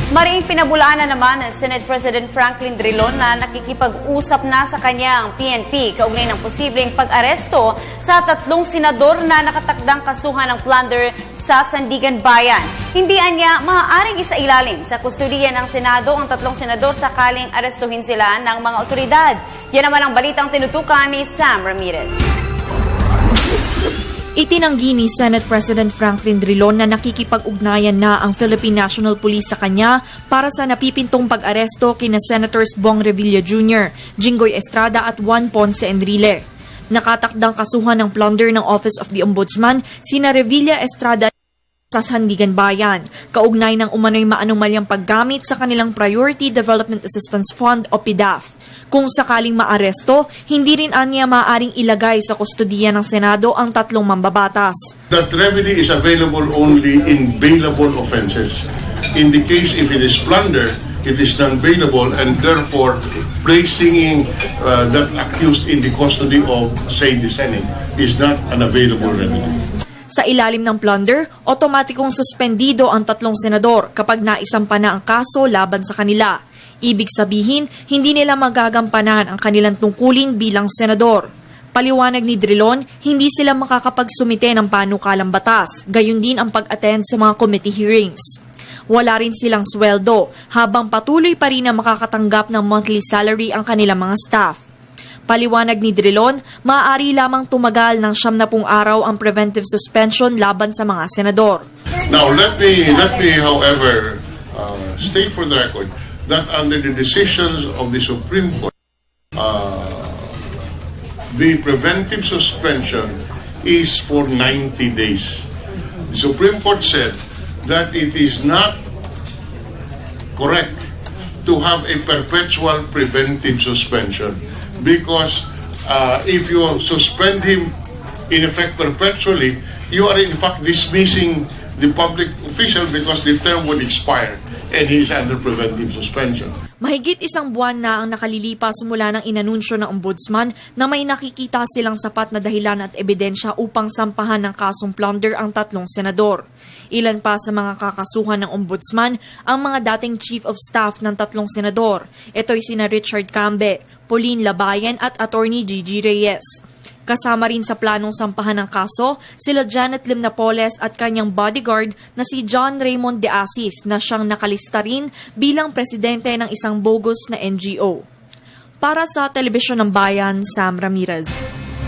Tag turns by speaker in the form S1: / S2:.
S1: Mariing pinabulaan na naman ng Senate President Franklin Drilon na nakikipag-usap na sa kanyang PNP kaugnay ng posibleng pag-aresto sa 3 senador na nakatakdang kasuhan ng plunder sa Sandigan Bayan. Hindi anya maaaring isailalim sa kustudiya ng Senado ang 3 senador sakaling arestuhin sila ng mga otoridad. Yan naman ang balitang tinutukan ni Sam Ramirez.
S2: Itinanggi ni Senate President Franklin Drilon na nakikipag-ugnayan na ang Philippine National Police sa kanya para sa napipintong pag-aresto kina Senators Bong Revilla Jr., Jinggoy Estrada at Juan Ponce Enrile. Nakatakdang kasuhan ng plunder ng Office of the Ombudsman sina Revilla, Estrada sa Sandigan Bayan, kaugnay ng umano'y maanumalyang paggamit sa kanilang Priority Development Assistance Fund o PDAF. Kung sakaling maaresto, hindi rin anya maaaring ilagay sa kustodiya ng Senado ang 3 mambabatas.
S3: That remedy is available only in bailable offenses. In the case if it is plunder, it is non-bailable and therefore placing that accused in the custody of, say, the Senate is not an available remedy.
S2: Sa ilalim ng plunder, otomatikong suspendido ang 3 senador kapag naisampa na ang kaso laban sa kanila. Ibig sabihin, hindi nila magagampanan ang kanilang tungkulin bilang senador. Paliwanag ni Drilon, hindi sila makakapagsumite ng panukalang batas, gayon din ang pag-attend sa mga committee hearings. Wala rin silang sweldo, habang patuloy pa rin na makakatanggap ng monthly salary ang kanilang mga staff. Paliwanag ni Drilon, maaari lamang tumagal ng 70 araw ang preventive suspension laban sa mga senador.
S3: Now, let me however, state for the record that under the decisions of the Supreme Court, the preventive suspension is for 90 days. The Supreme Court said that it is not correct to have a perpetual preventive suspension because if you suspend him in effect perpetually, you are in fact dismissing the public official because the term will expire and he is under preventive suspension.
S2: Mahigit 1 buwan na ang nakalilipas mula ng inanunsyo ng Ombudsman na may nakikita silang sapat na dahilan at ebidensya upang sampahan ng kasong plunder ang 3 senador. Ilan pa sa mga kakasuhan ng Ombudsman ang mga dating Chief of Staff ng 3 senador. Ito'y sina Richard Cambe, Pauline Labayen at Attorney Gigi Reyes. Kasama rin sa planong sampahan ng kaso, sila Janet Lim Napoles at kanyang bodyguard na si John Raymond De Asis na siyang nakalista rin bilang presidente ng isang bogus na NGO. Para sa Telebisyon ng Bayan, Sam Ramirez.